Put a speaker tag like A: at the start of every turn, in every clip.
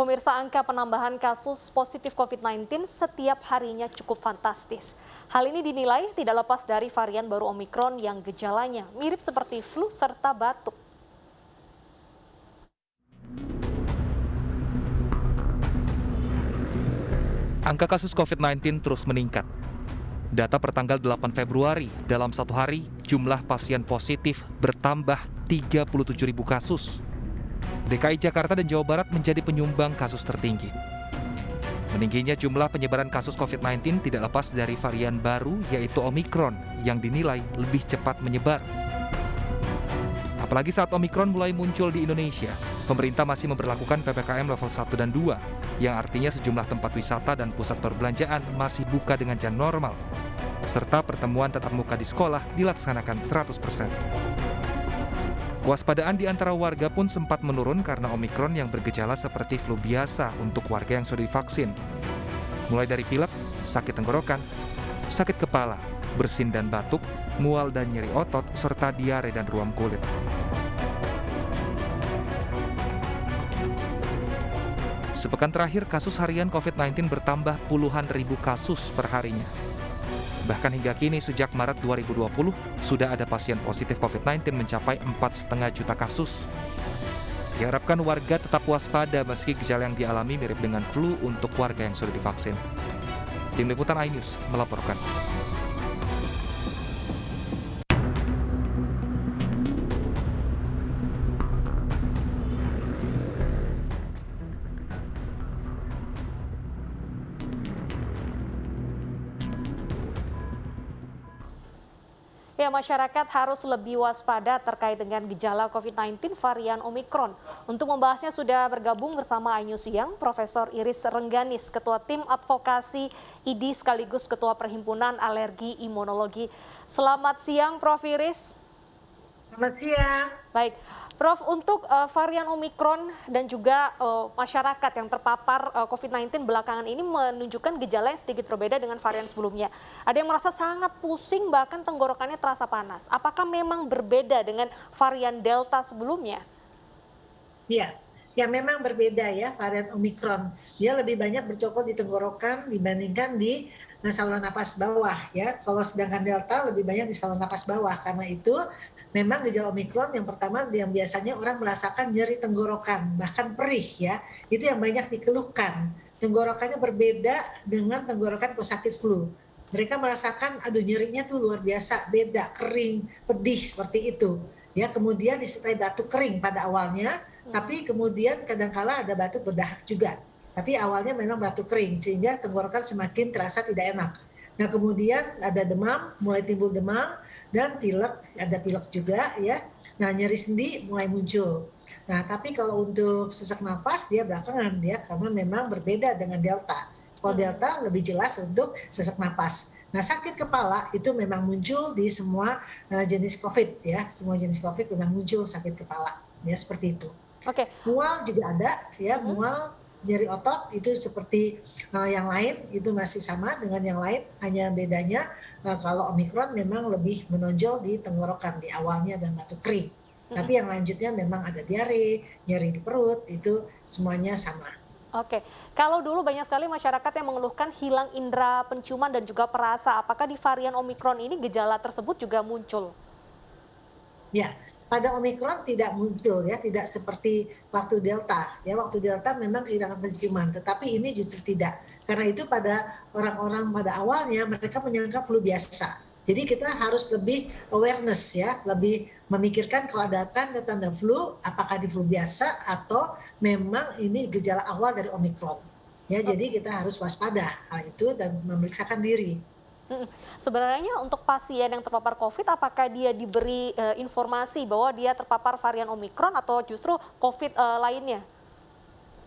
A: Pemirsa, angka penambahan kasus positif COVID-19 setiap harinya cukup fantastis. Hal ini dinilai tidak lepas dari varian baru Omikron yang gejalanya mirip seperti flu serta batuk.
B: Angka kasus COVID-19 terus meningkat. Data pertanggal 8 Februari, dalam satu hari, jumlah pasien positif bertambah 37.000 kasus. DKI Jakarta dan Jawa Barat menjadi penyumbang kasus tertinggi. Meningginya jumlah penyebaran kasus COVID-19 tidak lepas dari varian baru, yaitu Omikron, yang dinilai lebih cepat menyebar. Apalagi saat Omikron mulai muncul di Indonesia, pemerintah masih memberlakukan PPKM level 1 dan 2, yang artinya sejumlah tempat wisata dan pusat perbelanjaan masih buka dengan jam normal, serta pertemuan tatap muka di sekolah dilaksanakan 100%. Kewaspadaan di antara warga pun sempat menurun karena Omikron yang bergejala seperti flu biasa untuk warga yang sudah divaksin. Mulai dari pilek, sakit tenggorokan, sakit kepala, bersin dan batuk, mual dan nyeri otot, serta diare dan ruam kulit. Sepekan terakhir, kasus harian COVID-19 bertambah puluhan ribu kasus per harinya. Bahkan hingga kini, sejak Maret 2020, sudah ada pasien positif COVID-19 mencapai 4,5 juta kasus. Diharapkan warga tetap waspada meski gejala yang dialami mirip dengan flu untuk warga yang sudah divaksin. Tim Liputan iNews melaporkan.
A: Ya, masyarakat harus lebih waspada terkait dengan gejala COVID-19 varian Omikron. Untuk membahasnya sudah bergabung bersama iNews Siang, Profesor Iris Rengganis, Ketua Tim Advokasi IDI sekaligus Ketua Perhimpunan Alergi Imunologi. Selamat siang, Prof. Iris.
C: Selamat siang.
A: Baik, Prof, untuk varian Omikron dan juga masyarakat yang terpapar COVID-19 belakangan ini menunjukkan gejala yang sedikit berbeda dengan varian sebelumnya. Ada yang merasa sangat pusing, bahkan tenggorokannya terasa panas. Apakah memang berbeda dengan varian Delta sebelumnya?
C: Ya, ya memang berbeda ya varian Omikron. Dia lebih banyak bercokol di tenggorokan dibandingkan di saluran napas bawah ya. Kalau sedangkan Delta lebih banyak di saluran napas bawah. Karena itu memang gejala Omikron yang pertama yang biasanya orang merasakan nyeri tenggorokan, bahkan perih ya. Itu yang banyak dikeluhkan. Tenggorokannya berbeda dengan tenggorokan pesakit flu. Mereka merasakan aduh nyerinya tuh luar biasa, beda, kering, pedih seperti itu. Ya, kemudian disertai batuk kering pada awalnya, tapi kemudian kadangkala ada batuk berdahak juga. Tapi awalnya memang batuk kering sehingga tenggorokan semakin terasa tidak enak. Nah, kemudian ada demam, mulai timbul demam dan pilek, ada pilek juga ya. Nah, nyeri sendi mulai muncul. Nah, tapi kalau untuk sesak napas dia belakangan ya karena memang berbeda dengan Delta. Kalau Delta lebih jelas untuk sesak napas. Nah, sakit kepala itu memang muncul di semua jenis COVID ya. Semua jenis COVID memang muncul sakit kepala. Ya, seperti itu.
A: Oke.
C: Mual juga ada ya, mual, nyeri otot itu seperti yang lain itu masih sama dengan yang lain, hanya bedanya kalau Omikron memang lebih menonjol di tenggorokan di awalnya dan batuk kering. Tapi yang lanjutnya memang ada diare, nyeri di perut, itu semuanya sama.
A: Oke, kalau dulu banyak sekali masyarakat yang mengeluhkan hilang indera penciuman dan juga perasa, apakah di varian Omikron ini gejala tersebut juga muncul?
C: Ya, pada Omikron tidak muncul ya, tidak seperti waktu Delta. Ya, waktu Delta memang kehilangan penciuman, tetapi ini justru tidak. Karena itu pada orang-orang pada awalnya mereka menyangka flu biasa. Jadi kita harus lebih awareness ya, lebih memikirkan kalau ada tanda-tanda flu, apakah di flu biasa atau memang ini gejala awal dari Omikron. Ya, jadi kita harus waspada hal itu dan memeriksakan diri.
A: Sebenarnya untuk pasien yang terpapar COVID, apakah dia diberi informasi bahwa dia terpapar varian Omikron atau justru COVID lainnya?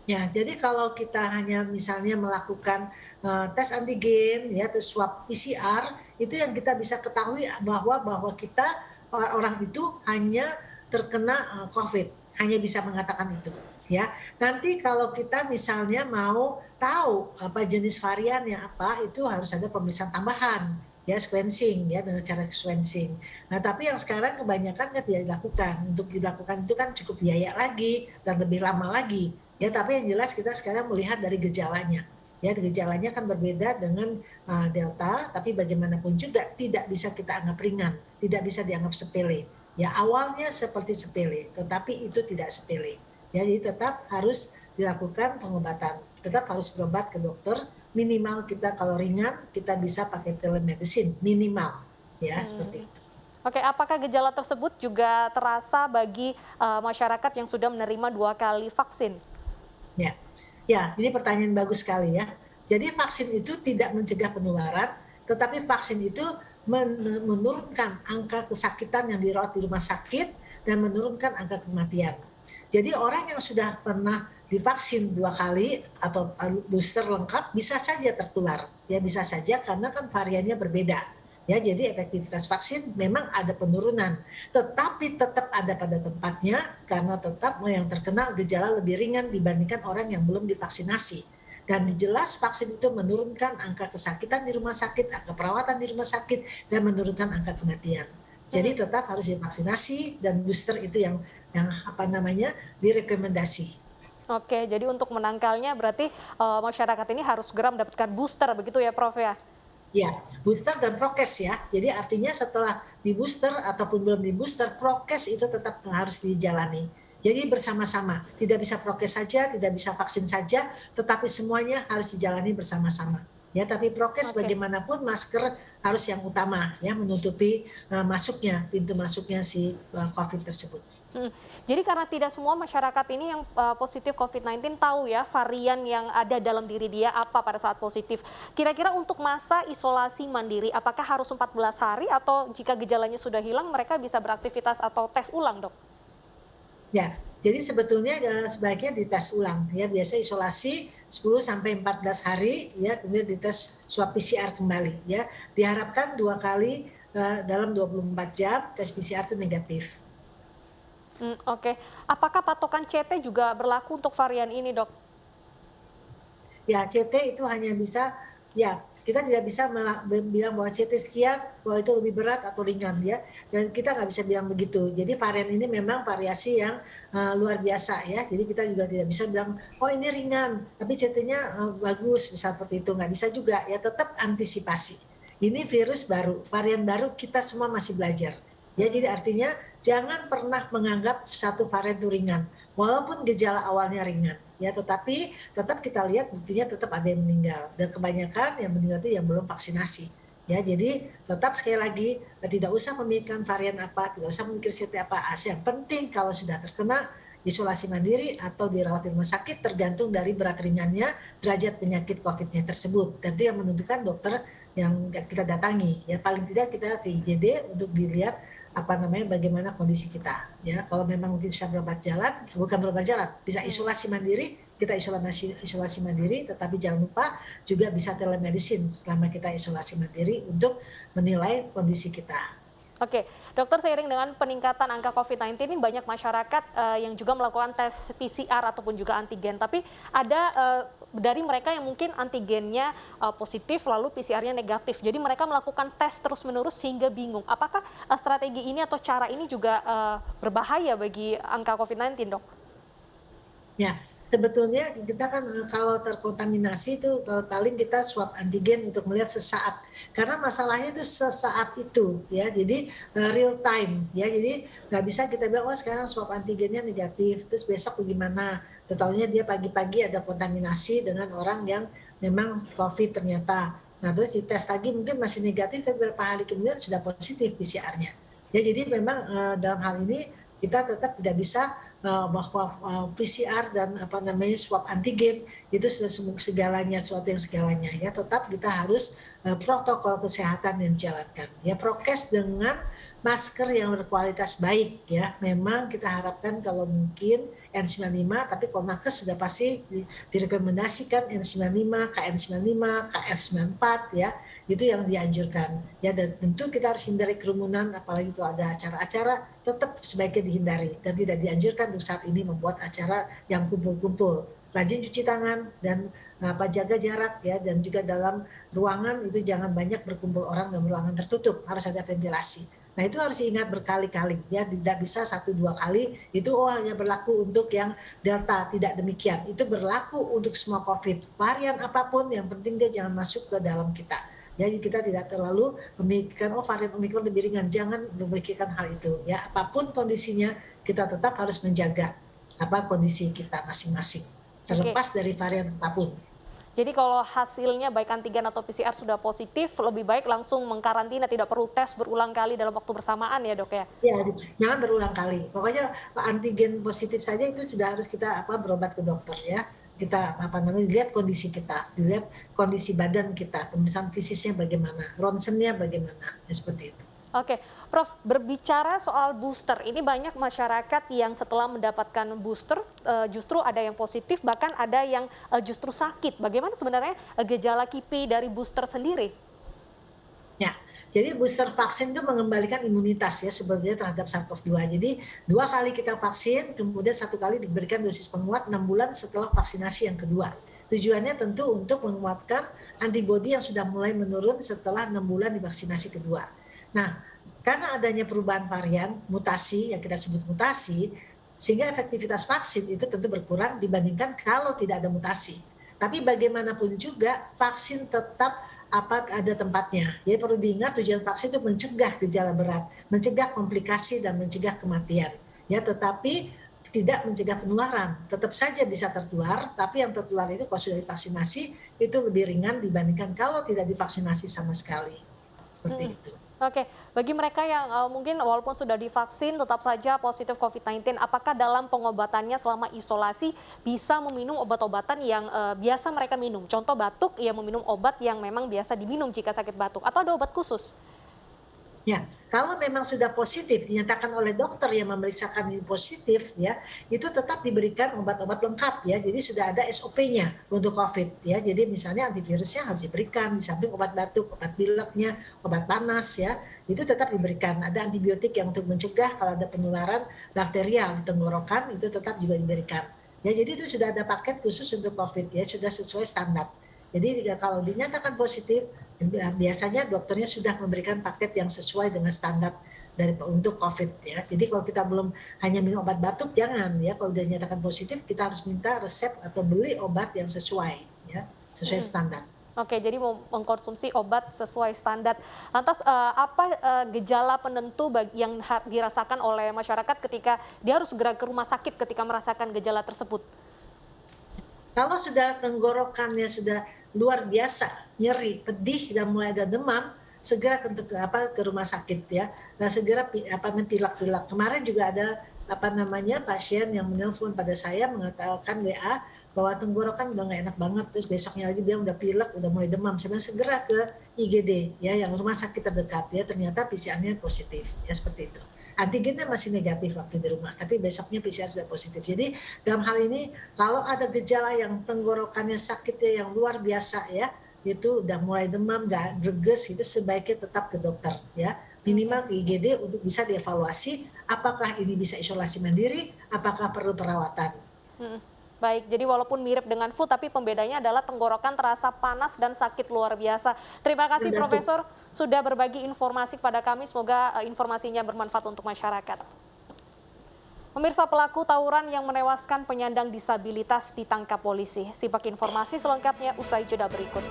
C: Ya, jadi kalau kita hanya misalnya melakukan tes antigen ya, atau swab PCR, itu yang kita bisa ketahui bahwa kita orang itu hanya terkena COVID, hanya bisa mengatakan itu. Ya, nanti kalau kita misalnya mau tahu apa jenis variannya apa, itu harus ada pemeriksaan tambahan ya sequencing ya dengan cara sequencing. Nah, tapi yang sekarang kebanyakan tidak dilakukan. Untuk dilakukan itu kan cukup biaya lagi dan lebih lama lagi. Ya, tapi yang jelas kita sekarang melihat dari gejalanya. Ya, gejalanya kan berbeda dengan Delta, tapi bagaimanapun juga tidak bisa kita anggap ringan, tidak bisa dianggap sepele. Ya, awalnya seperti sepele, tetapi itu tidak sepele. Ya, jadi tetap harus dilakukan pengobatan, tetap harus berobat ke dokter. Minimal kita kalau ringan, kita bisa pakai telemedicine, minimal. Ya, seperti
A: Hmm.
C: itu.
A: Oke, apakah gejala tersebut juga terasa bagi masyarakat yang sudah menerima 2 kali vaksin?
C: Ya, ya, ini pertanyaan bagus sekali ya. Jadi vaksin itu tidak mencegah penularan, tetapi vaksin itu menurunkan angka kesakitan yang dirawat di rumah sakit dan menurunkan angka kematian. Jadi orang yang sudah pernah divaksin 2 kali atau booster lengkap bisa saja tertular, ya bisa saja karena kan variannya berbeda. Ya, jadi efektivitas vaksin memang ada penurunan, tetapi tetap ada pada tempatnya karena tetap yang terkena gejala lebih ringan dibandingkan orang yang belum divaksinasi. Dan jelas vaksin itu menurunkan angka kesakitan di rumah sakit, angka perawatan di rumah sakit, dan menurunkan angka kematian.
A: Mhm.
C: Jadi tetap harus divaksinasi dan booster itu yang apa namanya direkomendasi.
A: Oke, jadi untuk menangkalnya berarti masyarakat ini harus segera mendapatkan booster begitu ya, Prof ya?
C: Ya, booster dan prokes ya. Jadi artinya setelah di booster ataupun belum di booster, prokes itu tetap harus dijalani. Jadi bersama-sama, tidak bisa prokes saja, tidak bisa vaksin saja, tetapi semuanya harus dijalani bersama-sama. Ya, tapi prokes
A: Oke.
C: bagaimanapun masker harus yang utama ya menutupi pintu masuknya si COVID tersebut.
A: Mhm. Jadi karena tidak semua masyarakat ini yang positif COVID-19 tahu ya varian yang ada dalam diri dia apa pada saat positif. Kira-kira untuk masa isolasi mandiri, apakah harus 14 hari atau jika gejalanya sudah hilang mereka bisa beraktivitas atau tes ulang, Dok?
C: Ya, jadi sebetulnya sebaiknya dites ulang ya, biasa isolasi 10 sampai 14 hari ya, kemudian dites swab PCR kembali ya. Diharapkan 2 kali dalam 24 jam tes PCR itu negatif.
A: Oke. Apakah patokan CT juga berlaku untuk varian ini, Dok?
C: Ya, CT itu hanya bisa ya, kita tidak bisa bilang bahwa CT sekian, bahwa itu lebih berat atau ringan ya, dan kita nggak bisa bilang begitu. Jadi varian ini memang variasi yang luar biasa ya, jadi kita juga tidak bisa bilang, "Oh ini ringan, tapi CT-nya bagus," misal seperti itu, nggak bisa juga ya, tetap antisipasi. Ini virus baru, varian baru, kita semua masih belajar. Ya, jadi
A: Mmm.
C: artinya jangan pernah menganggap satu varian itu ringan, walaupun gejala awalnya ringan ya, tetapi tetap kita lihat buktinya tetap ada yang meninggal dan kebanyakan yang meninggal itu yang belum vaksinasi. Ya, jadi tetap sekali lagi tidak usah memikirkan varian apa, tidak usah memikir CT apa, yang penting kalau sudah terkena isolasi mandiri atau dirawat di rumah sakit tergantung dari berat ringannya, derajat penyakit COVID-nya tersebut. Dan itu yang menentukan dokter yang kita datangi. Ya, paling tidak kita ke IGD untuk dilihat apa namanya bagaimana kondisi kita ya, kalau memang mungkin bisa berobat jalan, bukan berobat jalan, bisa
A: Mhm.
C: isolasi mandiri, kita isolasi mandiri, tetapi jangan lupa juga bisa telemedicine selama kita isolasi mandiri untuk menilai kondisi kita.
A: Oke, dokter, seiring dengan peningkatan angka COVID-19 ini banyak masyarakat yang juga melakukan tes PCR ataupun juga antigen. Tapi ada dari mereka yang mungkin antigennya positif lalu PCR-nya negatif. Jadi mereka melakukan tes terus-menerus sehingga bingung. Apakah strategi ini atau cara ini juga berbahaya bagi angka COVID-19, Dok?
C: Ya, sebetulnya kita kan kalau terkontaminasi itu paling kita swab antigen untuk melihat sesaat. Karena masalahnya itu sesaat itu ya. Jadi real time ya. Jadi nggak bisa kita bilang oh sekarang swab antigennya negatif, terus besok bagaimana? Tetahunya dia pagi-pagi ada kontaminasi dengan orang yang memang COVID ternyata. Nah, terus dites lagi mungkin masih negatif, tapi beberapa hari kemudian sudah positif PCR-nya. Ya, jadi memang dalam hal ini kita tetap tidak bisa bahwa PCR dan apa namanya swab antigen itu segalanya, suatu yang segalanya ya, tetap kita harus protokol kesehatan yang dijalankan ya, prokes dengan masker yang berkualitas baik ya, memang kita harapkan kalau mungkin N95, tapi kalau nakes sudah pasti direkomendasikan N95, KN95, KF94 ya, itu yang dianjurkan ya, dan tentu kita harus hindari kerumunan apalagi kalau ada acara-acara, tetap sebaiknya dihindari dan tidak dianjurkan untuk saat ini membuat acara yang kumpul-kumpul. Rajin cuci tangan dan jaga jarak ya, dan juga dalam ruangan itu jangan banyak berkumpul orang dalam ruangan tertutup, harus ada ventilasi. Nah itu harus diingat berkali-kali ya, tidak bisa 1-2 kali itu hanya berlaku untuk yang Delta, tidak demikian. Itu berlaku untuk semua COVID. Varian apapun yang penting dia jangan masuk ke dalam kita. Jadi kita tidak terlalu memikirkan varian Omikron lebih ringan, jangan memikirkan hal itu ya. Apapun kondisinya kita tetap harus menjaga kondisi kita masing-masing,
A: Oke.
C: terlepas dari varian apapun.
A: Jadi kalau hasilnya baik antigen atau PCR sudah positif, lebih baik langsung mengkarantina, tidak perlu tes berulang kali dalam waktu bersamaan ya, Dok ya?
C: Ya, jangan berulang kali. Pokoknya antigen positif saja itu sudah harus kita berobat ke dokter ya. Kita dilihat kondisi kita, dilihat kondisi badan kita, pemeriksaan fisiknya bagaimana, ronsennya bagaimana, ya, seperti itu.
A: Oke, Prof, berbicara soal booster, ini banyak masyarakat yang setelah mendapatkan booster justru ada yang positif, bahkan ada yang justru sakit. Bagaimana sebenarnya gejala KIPI dari booster sendiri?
C: Ya, jadi booster vaksin itu mengembalikan imunitas ya sebetulnya terhadap SARS-CoV-2. Jadi 2 kali kita vaksin, kemudian 1 kali diberikan dosis penguat 6 bulan setelah vaksinasi yang kedua. Tujuannya tentu untuk menguatkan antibodi yang sudah mulai menurun setelah 6 bulan divaksinasi kedua. Nah, karena adanya perubahan varian, mutasi yang kita sebut mutasi, sehingga efektivitas vaksin itu tentu berkurang dibandingkan kalau tidak ada mutasi. Tapi bagaimanapun juga vaksin tetap ada tempatnya. Jadi perlu diingat tujuan vaksin itu mencegah gejala berat, mencegah komplikasi dan mencegah kematian. Ya, tetapi tidak mencegah penularan. Tetap saja bisa tertular, tapi yang tertular itu kalau sudah divaksinasi itu lebih ringan dibandingkan kalau tidak divaksinasi sama sekali. Seperti
A: Hmm.
C: itu.
A: Oke, bagi mereka yang mungkin walaupun sudah divaksin tetap saja positif COVID-19, apakah dalam pengobatannya selama isolasi bisa meminum obat-obatan yang biasa mereka minum? Contoh batuk, ya meminum obat yang memang biasa diminum jika sakit batuk, atau ada obat khusus?
C: Ya, kalau memang sudah positif dinyatakan oleh dokter yang memeriksakan ini positif ya, itu tetap diberikan obat-obat lengkap ya. Jadi sudah ada SOP-nya untuk COVID ya. Jadi misalnya antivirusnya harus diberikan di samping obat batuk, obat pileknya, obat panas ya. Itu tetap diberikan. Ada antibiotik yang untuk mencegah kalau ada penularan bakterial di tenggorokan itu tetap juga diberikan. Ya, jadi itu sudah ada paket khusus untuk COVID ya, sudah sesuai standar. Jadi kalau dinyatakan positif, biasanya dokternya sudah memberikan paket yang sesuai dengan standar untuk COVID ya. Jadi kalau kita belum hanya minum obat batuk, jangan ya. Kalau sudah dinyatakan positif, kita harus minta resep atau beli obat yang sesuai ya, sesuai
A: Mhm.
C: standar.
A: Oke, jadi mau mengkonsumsi obat sesuai standar. Lantas apa gejala penentu yang dirasakan oleh masyarakat ketika dia harus segera ke rumah sakit ketika merasakan gejala tersebut?
C: Kalau sudah tenggorokannya sudah luar biasa, nyeri, pedih dan mulai ada demam, segera ke rumah sakit ya. Nah, segera pilek-pilek. Kemarin juga ada pasien yang menelpon pada saya mengatakan WA bahwa tenggorokan udah nggak enak banget, terus besoknya lagi dia udah pilek, udah mulai demam. Saya bilang segera ke IGD ya, yang rumah sakit terdekat ya. Ternyata PCR-nya positif ya, seperti itu. Antigennya masih negatif waktu di rumah, tapi besoknya PCR sudah positif. Jadi dalam hal ini kalau ada gejala yang tenggorokannya sakitnya yang luar biasa ya, itu udah mulai demam, nggak greges, itu sebaiknya tetap ke dokter ya.
A: Oke.
C: Minimal ke IGD untuk bisa dievaluasi apakah ini bisa isolasi mandiri, apakah perlu perawatan.
A: Mhm. Baik, jadi walaupun mirip dengan flu, tapi pembedanya adalah tenggorokan terasa panas dan sakit luar biasa. Terima kasih
C: Batuk.
A: Profesor sudah berbagi informasi kepada kami, semoga informasinya bermanfaat untuk masyarakat. Pemirsa, pelaku tawuran yang menewaskan penyandang disabilitas ditangkap polisi. Simak informasi selengkapnya usai jeda berikut.